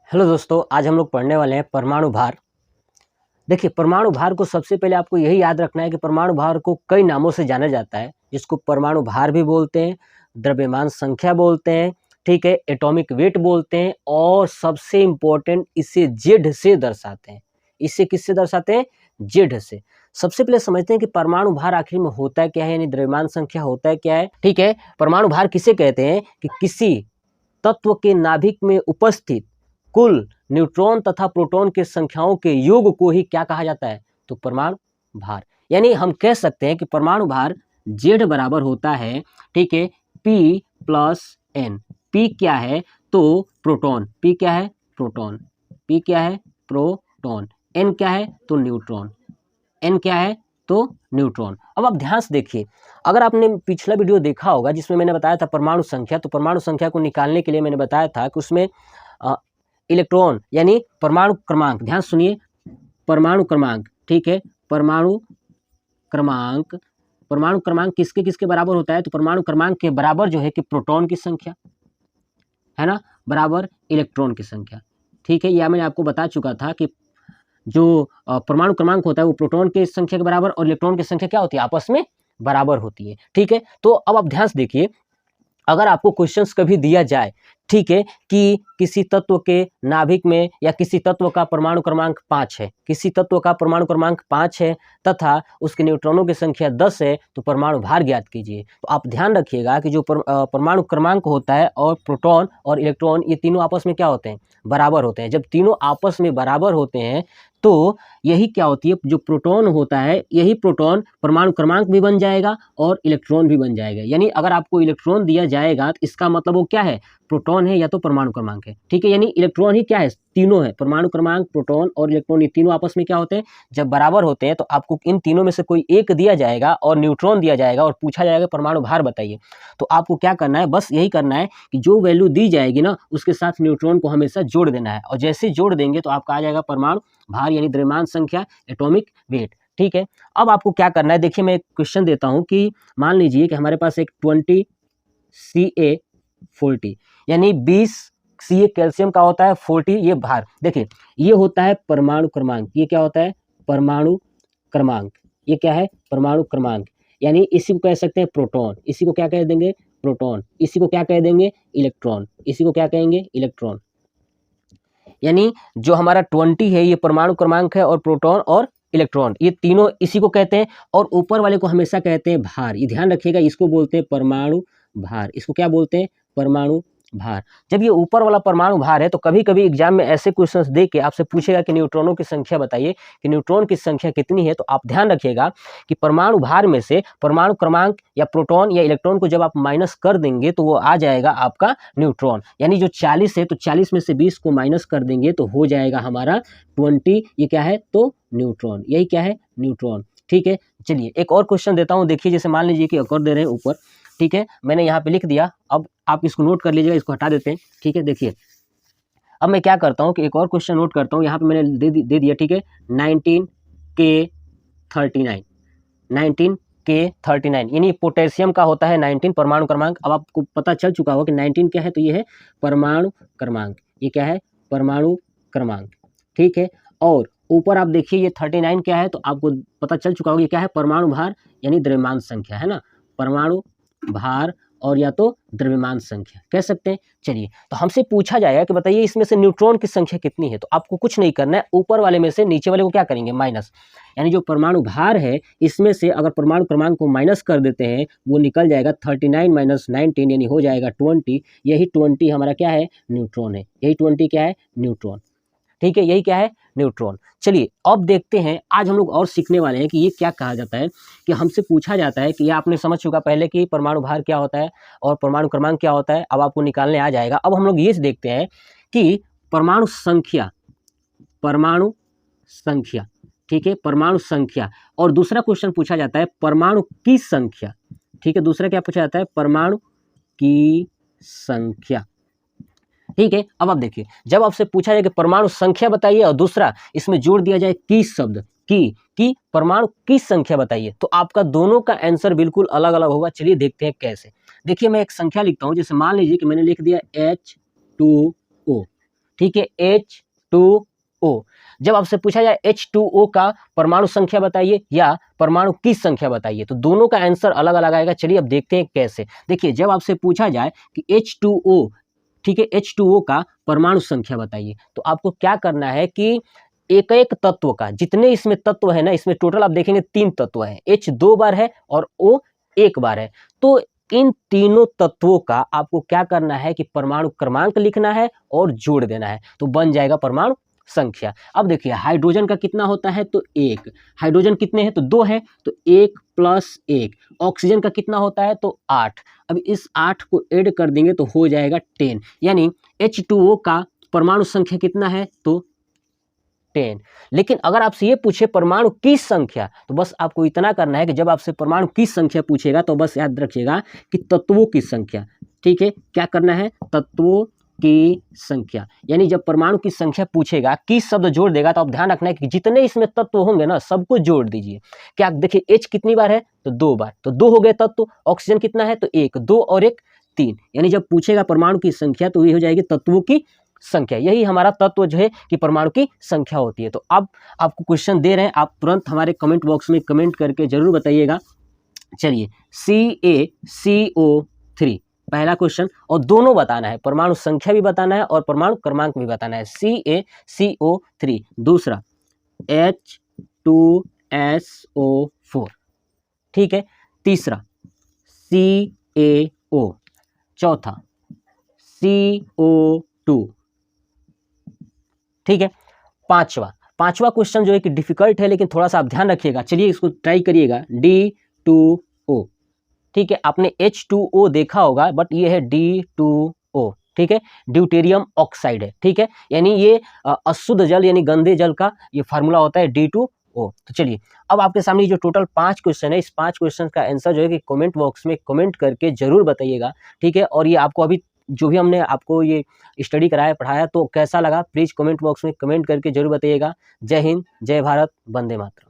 Hello दोस्तों, आज हम लोग पढ़ने वाले हैं परमाणु भार। देखिए, परमाणु भार को सबसे पहले आपको यही याद रखना है कि परमाणु भार को कई नामों से जाना जाता है, जिसको परमाणु भार भी बोलते हैं, द्रव्यमान संख्या बोलते हैं, ठीक है, एटॉमिक वेट बोलते हैं और सबसे इम्पोर्टेंट इसे जेड से दर्शाते हैं। इसे किससे दर्शाते हैं? जेड से। सबसे पहले समझते हैं कि परमाणु भार आखिर में होता क्या है, यानी द्रव्यमान संख्या होता क्या है। ठीक है, परमाणु भार किसे कहते हैं कि किसी तत्व के नाभिक में उपस्थित कुल न्यूट्रॉन तथा प्रोटॉन के संख्याओं के योग को ही क्या कहा जाता है? तो परमाणु भार। यानी हम कह सकते हैं कि परमाणु भार जेड बराबर होता है, ठीक है, पी प्लस एन। पी क्या है? तो प्रोटॉन। पी क्या है? प्रोटॉन। पी क्या है? प्रोटॉन। एन क्या है? तो न्यूट्रॉन। एन क्या है? तो न्यूट्रॉन। अब आप ध्यान से देखिए, अगर आपने पिछला वीडियो देखा होगा जिसमें मैंने बताया था परमाणु संख्या, तो परमाणु संख्या को निकालने के लिए मैंने बताया था कि उसमें इलेक्ट्रॉन यानी परमाणु क्रमांक, ध्यान सुनिए, परमाणु क्रमांक, ठीक है, परमाणु क्रमांक, परमाणु क्रमांक किसके किसके बराबर होता है? तो परमाणु क्रमांक के बराबर जो है कि प्रोटॉन की संख्या है ना, बराबर इलेक्ट्रॉन की संख्या। ठीक है, यह मैंने आपको बता चुका था कि जो परमाणु क्रमांक होता है वो प्रोटॉन की संख्या के बराबर और इलेक्ट्रॉन की संख्या क्या होती है? आपस में बराबर होती है। ठीक है, तो अब आप ध्यान से देखिए, अगर आपको क्वेश्चंस कभी दिया जाए, ठीक है, कि किसी तत्व के नाभिक में या किसी तत्व का परमाणु क्रमांक 5 है, किसी तत्व का परमाणु क्रमांक 5 है तथा उसके न्यूट्रॉनों की संख्या 10 है, तो परमाणु भार ज्ञात कीजिए। तो आप ध्यान रखिएगा कि जो परमाणु क्रमांक होता है और प्रोटॉन और इलेक्ट्रॉन ये तीनों आपस में क्या होते हैं? बराबर होते हैं। जब तीनों आपस में बराबर होते हैं तो यही क्या होती है, जो प्रोटॉन होता है, यही प्रोटॉन परमाणु क्रमांक भी बन जाएगा और इलेक्ट्रॉन भी बन जाएगा। यानी अगर आपको इलेक्ट्रॉन दिया जाएगा तो इसका मतलब वो क्या है? प्रोटॉन है या तो परमाणु क्रमांक है। ठीक है, यानी इलेक्ट्रॉन ही क्या है? तीनों है, परमाणु क्रमांक, प्रोटॉन और इलेक्ट्रॉन, ये तीनों आपस में क्या होते हैं? जब बराबर होते हैं तो आपको इन तीनों में से कोई एक दिया जाएगा और न्यूट्रॉन दिया जाएगा और पूछा जाएगा परमाणु भार बताइए। तो आपको क्या करना है? बस यही करना है कि जो वैल्यू दी जाएगी ना, उसके साथ न्यूट्रॉन को हमेशा जोड़ देना है और जैसे जोड़ देंगे तो आपका आ जाएगा परमाणु भार यानी द्रव्यमान संख्या, एटॉमिक वेट। ठीक है, अब आपको क्या करना है? देखिए, मैं एक क्वेश्चन देता हूं कि मान लीजिए कि हमारे पास एक 20 Ca40 यानी 20 Ca कैल्शियम का होता है, 40 ये भार। देखिए, ये होता है परमाणु क्रमांक। ये क्या होता है? परमाणु क्रमांक। ये क्या है? परमाणु क्रमांक। यानी इसी को कह सकते हैं प्रोटॉन। इसी को क्या कह देंगे? प्रोटॉन। इसी को क्या कह देंगे? इलेक्ट्रॉन। इसी को क्या कहेंगे? इलेक्ट्रॉन। यानी जो हमारा 20 है ये परमाणु क्रमांक है और प्रोटॉन और इलेक्ट्रॉन ये तीनों इसी को कहते हैं और ऊपर वाले को हमेशा कहते हैं भार। ये ध्यान रखिएगा, इसको बोलते हैं परमाणु भार। इसको क्या बोलते हैं? परमाणु भार। जब ये ऊपर वाला परमाणु भार है तो कभी कभी एग्जाम में ऐसे क्वेश्चंस दे के आपसे पूछेगा कि न्यूट्रॉनों की संख्या बताइए, कि न्यूट्रॉन की संख्या कितनी है। तो आप ध्यान रखिएगा कि परमाणु भार में से परमाणु क्रमांक या प्रोटॉन या इलेक्ट्रॉन को जब आप माइनस कर देंगे तो वो आ जाएगा आपका न्यूट्रॉन। यानी जो 40 है तो 40 में से 20 को माइनस कर देंगे तो हो जाएगा हमारा 20। ये क्या है? तो न्यूट्रॉन। यही क्या है? न्यूट्रॉन। ठीक है, चलिए एक और क्वेश्चन देता हूँ। देखिए, जैसे मान लीजिए कि एक और दे रहे हैं ऊपर, ठीक है, मैंने यहाँ पे लिख दिया। अब आप इसको नोट कर लीजिएगा, इसको हटा देते हैं। ठीक है, देखिए अब मैं क्या करता हूँ कि एक और क्वेश्चन नोट करता हूँ। यहाँ पे मैंने दे दिया, ठीक है, 19K39, 19K39 यानी पोटेशियम का होता है 19 परमाणु क्रमांक। अब आपको पता चल चुका होगा कि 19 क्या है, तो ये है परमाणु क्रमांक। ये क्या है? परमाणु क्रमांक। ठीक है, और ऊपर आप देखिए ये 39 क्या है, तो आपको पता चल चुका होगा ये क्या है? परमाणु भार यानी द्रव्यमान संख्या, है ना, परमाणु भार और या तो द्रव्यमान संख्या कह सकते हैं। चलिए, तो हमसे पूछा जाएगा कि बताइए इसमें से न्यूट्रॉन की संख्या कितनी है। तो आपको कुछ नहीं करना है, ऊपर वाले में से नीचे वाले को क्या करेंगे? माइनस। यानी जो परमाणु भार है इसमें से अगर परमाणु क्रमांक को माइनस कर देते हैं वो निकल जाएगा 39 माइनस 19 यानी हो जाएगा 20। यही 20 हमारा क्या है? न्यूट्रॉन है। यही 20 क्या है? न्यूट्रॉन। ठीक है, यही क्या है? न्यूट्रॉन। चलिए अब देखते हैं, आज हम लोग और सीखने वाले हैं कि ये क्या कहा जाता है। कि हमसे पूछा जाता है कि ये आपने समझ चुका पहले कि परमाणु भार क्या होता है और परमाणु क्रमांक क्या होता है, अब आपको निकालने आ जाएगा। अब हम लोग ये देखते हैं कि परमाणु संख्या, परमाणु संख्या, ठीक है, परमाणु संख्या। और दूसरा क्वेश्चन पूछा जाता है परमाणु की संख्या। ठीक है, दूसरा क्या पूछा जाता है? परमाणु की संख्या। ठीक है, अब आप देखिए, जब आपसे पूछा जाए कि परमाणु संख्या बताइए और दूसरा इसमें जोड़ दिया जाए की शब्द, की परमाणु की संख्या बताइए, तो आपका दोनों का आंसर बिल्कुल अलग अलग होगा। चलिए देखते हैं कैसे। देखिए, मैं एक संख्या लिखता हूं, जैसे मान लीजिए कि मैंने लिख दिया H2O। ठीक है, H2O। जब आपसे पूछा जाए H2O का परमाणु संख्या बताइए या परमाणु की संख्या बताइए, तो दोनों का आंसर अलग अलग आएगा। चलिए अब देखते हैं कैसे। देखिए, जब आपसे पूछा जाए कि H2O, ठीक है, H2O का परमाणु संख्या बताइए, तो आपको क्या करना है कि एक एक तत्व का, जितने इसमें तत्व है ना, इसमें टोटल आप देखेंगे 3 तत्व हैं, H 2 बार है और O 1 बार है। तो इन तीनों तत्वों का आपको क्या करना है कि परमाणु क्रमांक लिखना है और जोड़ देना है, तो बन जाएगा परमाणु संख्या। अब देखिए, हाइड्रोजन का कितना होता है, तो 1। हाइड्रोजन कितने हैं, तो 2 है, तो 1 + 1। ऑक्सीजन का कितना होता है, तो 8। अब इस 8 को ऐड कर देंगे तो हो जाएगा 10, यानी H2O का परमाणु संख्या कितना है, तो 10। लेकिन अगर आपसे ये पूछे परमाणु की संख्या, तो बस आपको इतना करना है कि जब आपसे परमाणु की संख्या पूछेगा तो बस याद रखिएगा कि तत्वों की संख्या, ठीक है, क्या करना है, तत्वों की संख्या। यानी जब परमाणु की संख्या पूछेगा, की शब्द जोड़ देगा, तो आप ध्यान रखना है कि जितने इसमें तत्व होंगे ना, सबको जोड़ दीजिए। क्या देखिए, H कितनी बार है, तो 2 बार, तो 2 हो गए तत्व। ऑक्सीजन कितना है, तो 1, 2 और 1 3। यानी जब पूछेगा परमाणु की संख्या तो ये हो जाएगी तत्वों की संख्या। यही हमारा तत्व जो है कि परमाणु की संख्या होती है। तो अब आपको क्वेश्चन दे रहे हैं, आप तुरंत हमारे कमेंट बॉक्स में कमेंट करके जरूर बताइएगा। चलिए, CaCO3 पहला क्वेश्चन, और दोनों बताना है, परमाणु संख्या भी बताना है और परमाणु क्रमांक भी बताना है। CaCO3। दूसरा H2SO4, ठीक है। तीसरा CaO। चौथा CO2, ठीक है। पांचवा क्वेश्चन जो है कि डिफिकल्ट है, लेकिन थोड़ा सा आप ध्यान रखिएगा। चलिए इसको ट्राई करिएगा, D2O, ठीक है। आपने H2O देखा होगा, बट ये है D2O, ठीक है, ड्यूटेरियम ऑक्साइड है, ठीक है। यानी ये अशुद्ध जल यानी गंदे जल का ये फार्मूला होता है D2O। तो चलिए, अब आपके सामने जो टोटल 5 क्वेश्चन है, इस 5 क्वेश्चन का आंसर जो है कि कमेंट बॉक्स में कमेंट करके जरूर बताइएगा, ठीक है। और ये आपको अभी जो भी हमने आपको ये स्टडी कराया पढ़ाया तो कैसा लगा, प्लीज कमेंट बॉक्स में कमेंट करके जरूर बताइएगा। जय हिंद, जय भारत, वंदे मातरम।